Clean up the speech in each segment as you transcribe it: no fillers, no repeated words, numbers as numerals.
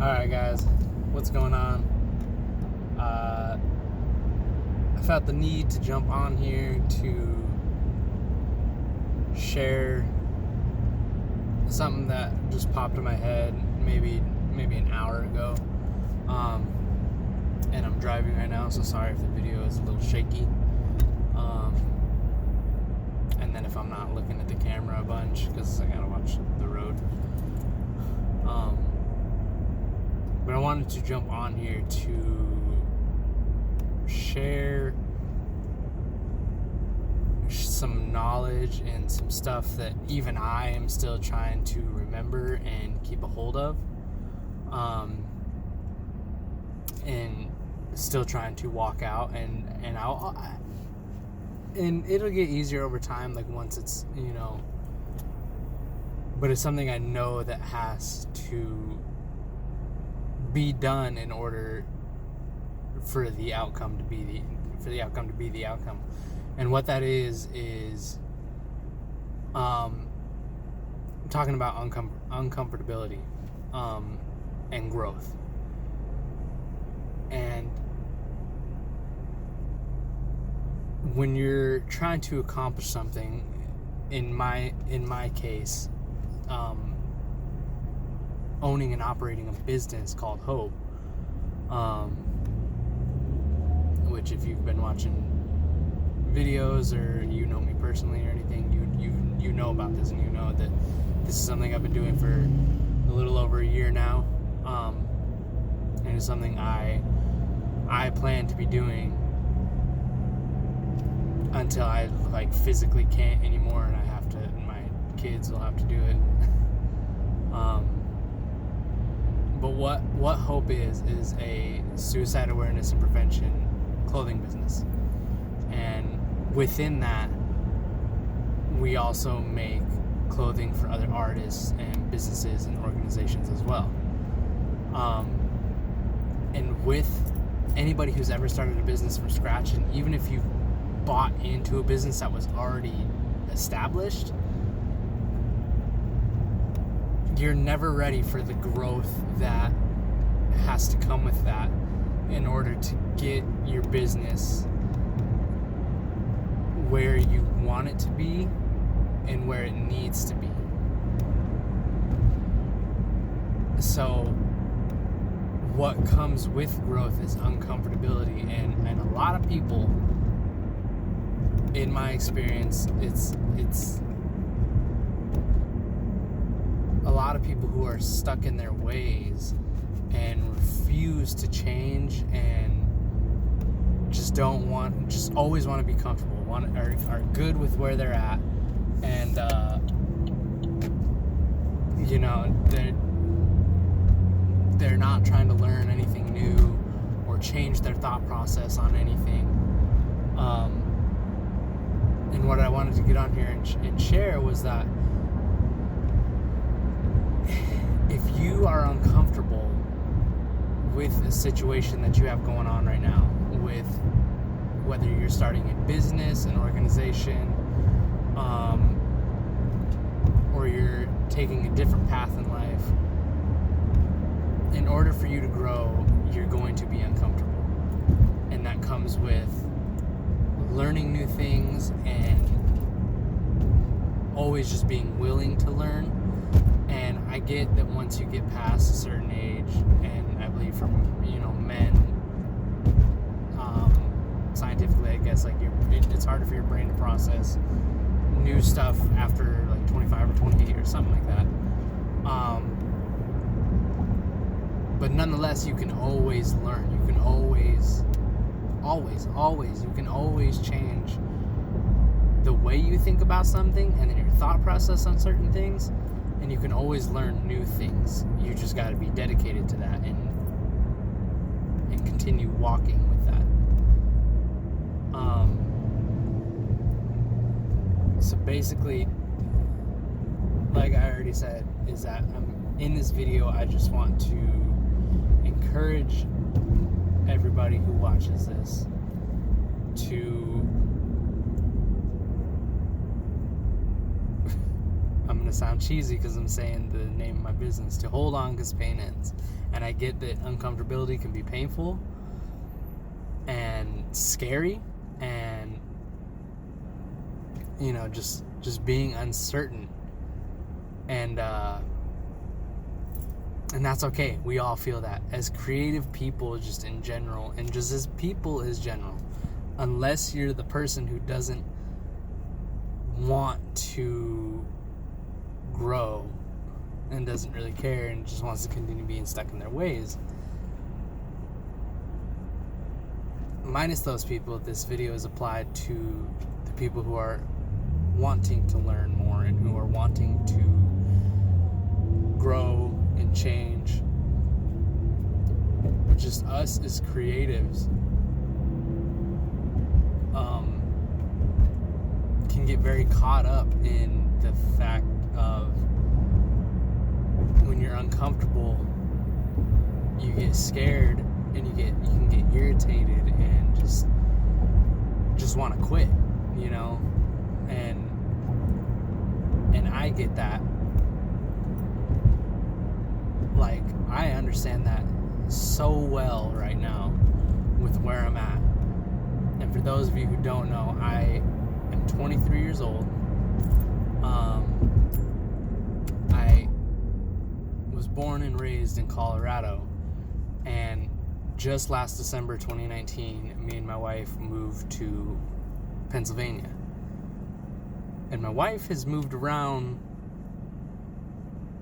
Alright guys, what's going on? I felt the need to jump on here to share something that just popped in my head maybe an hour ago. And I'm driving right now, so sorry if the video is a little shaky. And then if I'm not looking at the camera a bunch, because I gotta watch the road. But I wanted to jump on here to share some knowledge and some stuff that even I am still trying to remember and keep a hold of. And still trying to walk out, and it'll get easier over time, like once it's, but it's something I know that has to be done in order for the outcome to be the outcome. And what that is talking about uncomfortability and growth. And when you're trying to accomplish something, in my case, owning and operating a business called Hope, which if you've been watching videos or you know me personally or anything, you know about this, and you know that this is something I've been doing for a little over a year now, and it's something I plan to be doing until I physically can't anymore, and my kids will have to do it. But what Hope is a suicide awareness and prevention clothing business. And within that, we also make clothing for other artists and businesses and organizations as well. And with anybody who's ever started a business from scratch, and even if you've bought into a business that was already established, you're never ready for the growth that has to come with that in order to get your business where you want it to be and where it needs to be. So what comes with growth is uncomfortability, and a lot of people, in my experience, it's a lot of people who are stuck in their ways and refuse to change and just always want to be comfortable, are good with where they're at, and they're not trying to learn anything new or change their thought process on anything. And what I wanted to get on here and share was that if you are uncomfortable with a situation that you have going on right now, with whether you're starting a business, an organization, or you're taking a different path in life, in order for you to grow, you're going to be uncomfortable. And that comes with learning new things and always just being willing to learn. And I get that once you get past a certain age, and I believe for men, scientifically, I guess, it's harder for your brain to process new stuff after 25 or 28 or something like that. But nonetheless, you can always learn. You can always change the way you think about something and then your thought process on certain things, and you can always learn new things. You just got to be dedicated to that and continue walking with that. So basically, like I already said, is that in this video, I just want to encourage everybody who watches this to I'm going to sound cheesy because I'm saying the name of my business, to hold on because pain ends. And I get that uncomfortability can be painful and scary, and just being uncertain, and that's okay. We all feel that as creative people, just in general, and just as people as general. Unless you're the person who doesn't want to grow and doesn't really care and just wants to continue being stuck in their ways. Minus those people, this video is applied to the people who are wanting to learn more and who are wanting to grow and change. But just us as creatives can get very caught up in the fact of when you're uncomfortable, you get scared and you can get irritated and just want to quit, and I get that. Like, I understand that so well right now with where I'm at. And for those of you who don't know, I am 23 years old. I was born and raised in Colorado, and just last December 2019, me and my wife moved to Pennsylvania. And my wife has moved around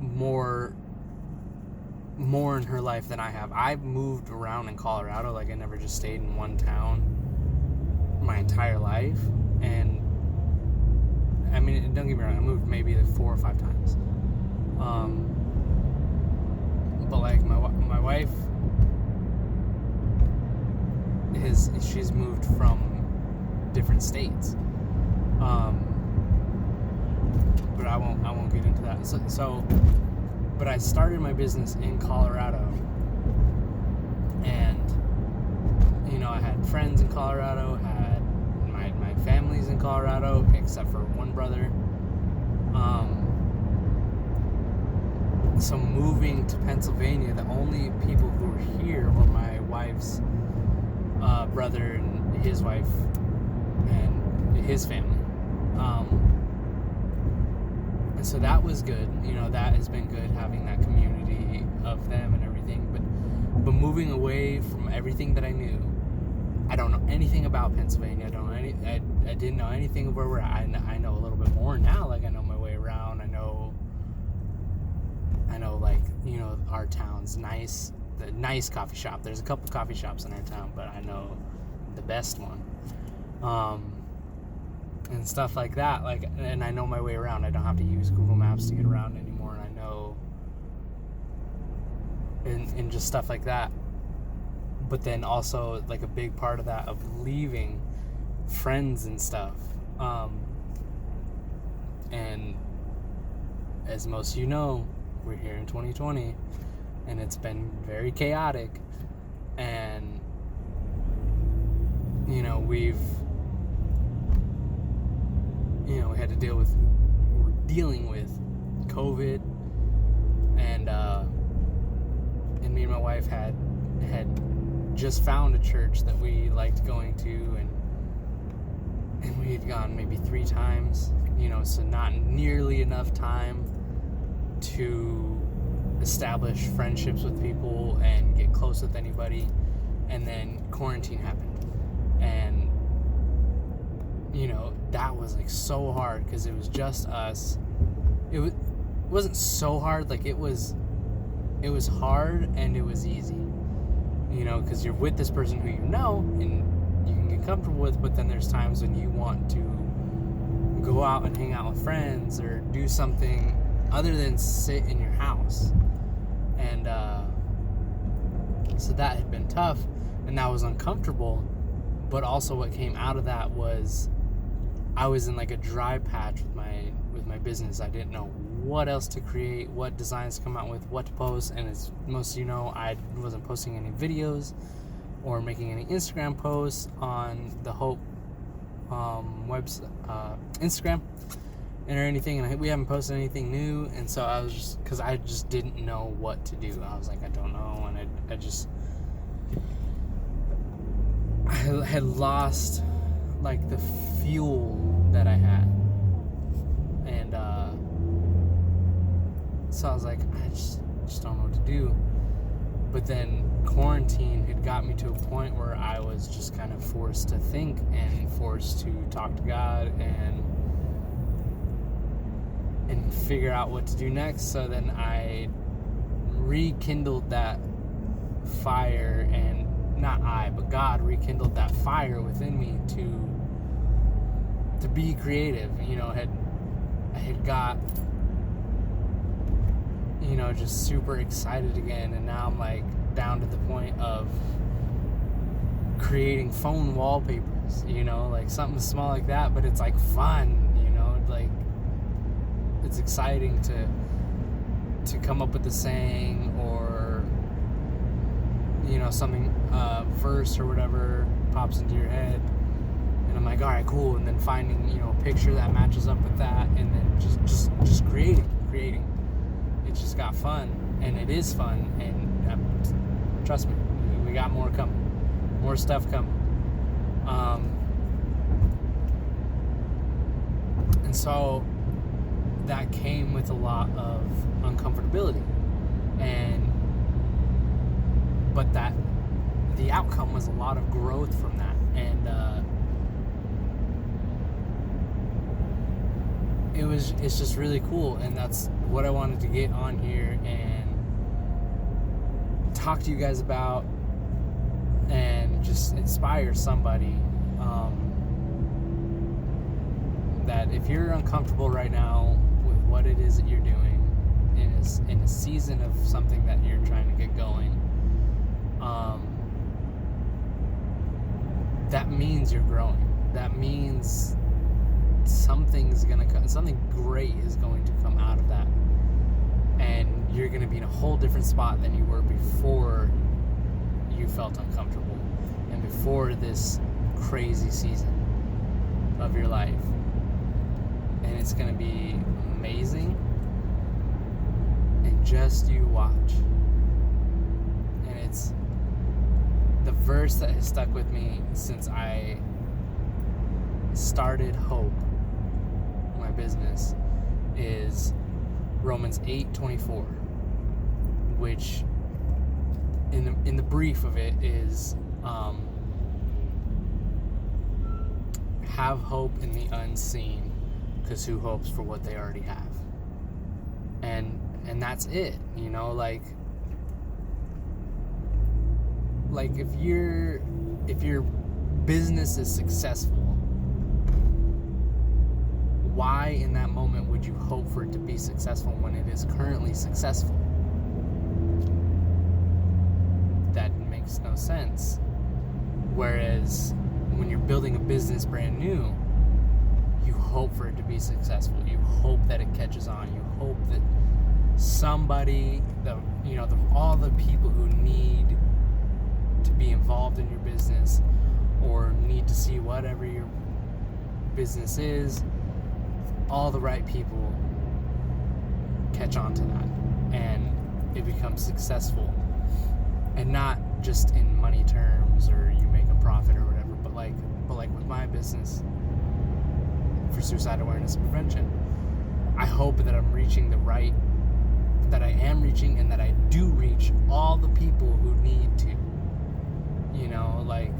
more in her life than I have. I've moved around in Colorado, like I never just stayed in one town my entire life. And I mean, don't get me wrong, I moved maybe like 4 or 5 times. But like my wife she's moved from different states. But I won't get into that. So but I started my business in Colorado, and I had friends in Colorado, had my family's in Colorado, except for one brother. So moving to Pennsylvania, the only people who were here were my wife's brother and his wife and his family. And so that was good. That has been good, having that community of them and everything. But moving away from everything that I knew, I don't know anything about Pennsylvania. I didn't know anything of where we're at. I know a little bit more now. Like, I know my way around. I know like, our town's nice. The nice coffee shop. There's a couple coffee shops in our town, but I know the best one. And stuff like that. Like, and I know my way around. I don't have to use Google Maps to get around anymore. And I know, and just stuff like that. But then also, like, a big part of that, of leaving friends and stuff. And as most of you know, we're here in 2020, and it's been very chaotic. And we had to we're dealing with COVID, and me and my wife had just found a church that we liked going to, and we had gone maybe 3 times, so not nearly enough time to establish friendships with people and get close with anybody. And then quarantine happened, and that was like so hard, because it was just us. It wasn't so hard, like it was hard and it was easy, because you're with this person who and you can get comfortable with. But then there's times when you want to go out and hang out with friends or do something other than sit in your house. And so that had been tough, and that was uncomfortable. But also what came out of that was I was in like a dry patch with my business. I didn't know what else to create, what designs to come out with, what to post. And as most of you know, I wasn't posting any videos or making any Instagram posts on the Hope website, Instagram. or anything, and we haven't posted anything new, and so I was just, because I just didn't know what to do. I was like, I don't know, and I had lost like the fuel that I had, and so I was like, I just don't know what to do. But then quarantine had got me to a point where I was just kind of forced to think and forced to talk to God and figure out what to do next. So then I rekindled that fire, and not I, but God rekindled that fire within me to be creative. You know, I had got, you know, just super excited again, and now I'm like down to the point of creating phone wallpapers, you know, like something small like that, but it's like fun, you know, like it's exciting to come up with the saying, or, you know, something, verse or whatever pops into your head, and I'm like, all right, cool, and then finding, you know, a picture that matches up with that, and then just creating. It just got fun, and it is fun, and trust me, we got more coming, more stuff coming. And so that came with a lot of uncomfortability, but that the outcome was a lot of growth from that, and it's just really cool, and that's what I wanted to get on here and talk to you guys about, and just inspire somebody, that if you're uncomfortable right now with what it is that you're doing in a season of something that you're trying to get going, that means you're growing. That means something's gonna come, something great is going to come out of that, and you're gonna be in a whole different spot than you were before you felt uncomfortable and before this crazy season of your life. And it's gonna be amazing, and just you watch. And it's the verse that has stuck with me since I started Hope, my business, is Romans 8:24, which in the brief of it is, have hope in the unseen, because who hopes for what they already have? And that's it, you know, like if your business is successful, why in that moment would you hope for it to be successful when it is currently successful? That makes no sense. Whereas when you're building a business brand new, you hope for it to be successful. You hope that it catches on. You hope that somebody, all the people who need to be involved in your business or need to see whatever your business is, all the right people catch on to that, and it becomes successful, and not just in money terms or you make a profit or whatever, but like with my business for suicide awareness and prevention, I hope that I am reaching and that I do reach all the people who need to, you know, like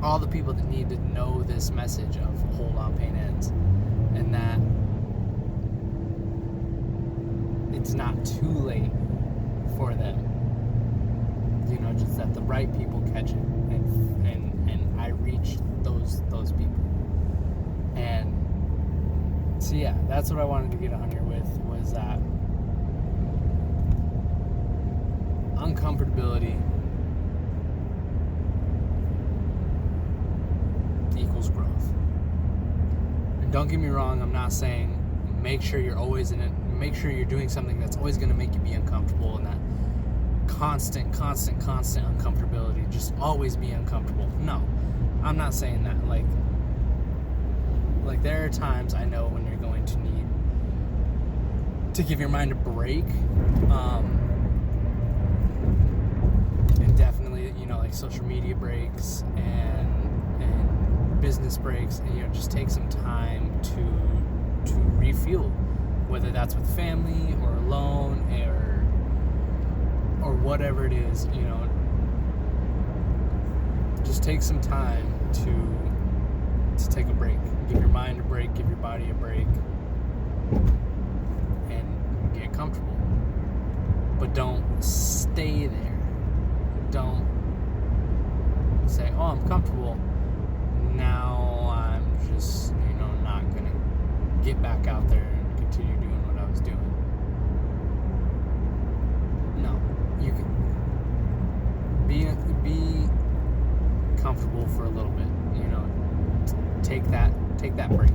all the people that need to know this message of hold on, pain ends, and that it's not too late for them, you know, just that the right people catch it, and I reach those people. And so yeah, that's what I wanted to get on here with, was that uncomfortability equals growth. And don't get me wrong, I'm not saying make sure you're always in it, make sure you're doing something that's always going to make you be uncomfortable, and that constant uncomfortability, just always be uncomfortable. No, I'm not saying that. Like there are times I know when you're going to need to give your mind a break. And definitely, like social media breaks and business breaks, and just take some time to refuel, whether that's with family or alone or whatever it is. Just take some time to take a break. Give your mind a break, give your body a break, and get comfortable. But don't stay there. Don't say, oh, I'm comfortable. Now I'm just, not going to get back out there and continue doing what I was doing. No. You can be comfortable for a little bit, take that break,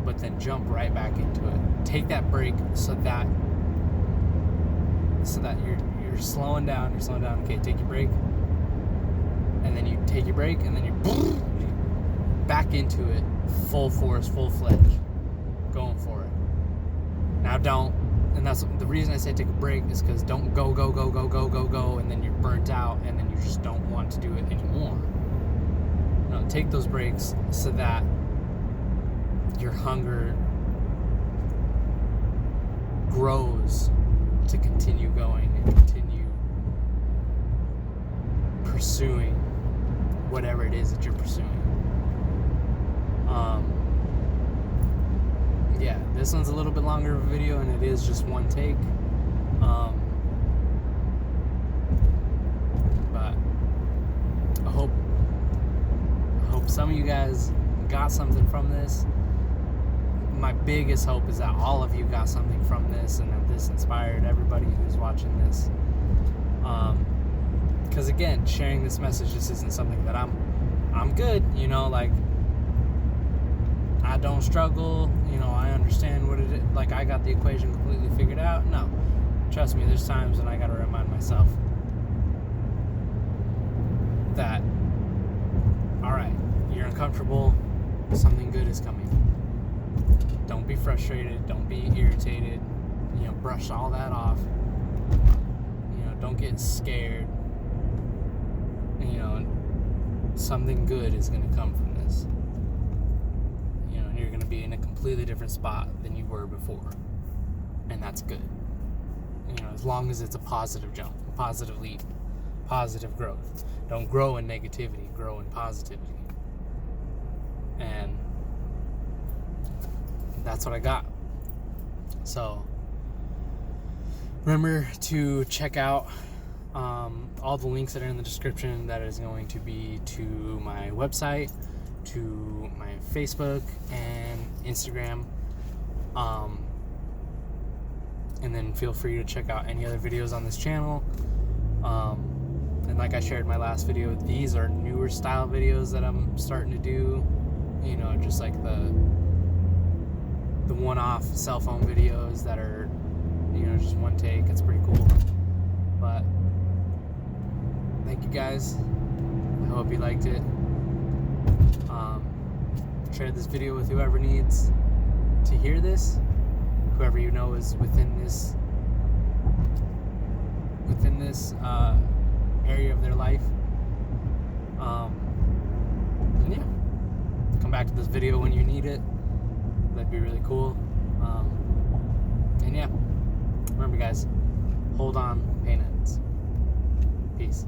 but then jump right back into it. Take that break so that you're slowing down. Okay, take your break, and then you take your break, and then you're back into it, full force, full-fledged, going for it. Now and that's the reason I say take a break, is because don't go, and then you're burnt out, and then you just don't want to do it anymore. Take those breaks so that your hunger grows to continue going and continue pursuing whatever it is that you're pursuing. This one's a little bit longer of a video, and it is just one take. But I hope some of you guys got something from this. My biggest hope is that all of you got something from this, and that this inspired everybody who's watching this. Because again, sharing this message, this isn't something that I'm good, I don't struggle, I understand what it is, I got the equation completely figured out. No, trust me, there's times when I gotta remind myself that, alright, you're uncomfortable, something good is coming. Don't be frustrated, don't be irritated, brush all that off. Don't get scared. Something good is going to come from this. And you're going to be in a completely different spot than you were before. And that's good. As long as it's a positive jump, a positive leap, positive growth. Don't grow in negativity, grow in positivity. And that's what I got. So remember to check out all the links that are in the description. That is going to be to my website, to my Facebook and Instagram. And then feel free to check out any other videos on this channel. And like I shared in my last video, these are newer style videos that I'm starting to do. Just like the one-off cell phone videos that are, just one take. It's pretty cool. But thank you guys. I hope you liked it. Share this video with whoever needs to hear this. Whoever is within this area of their life. And yeah, come back to this video when you need it. That'd be really cool. And yeah, remember guys, hold on, pain ends. Peace.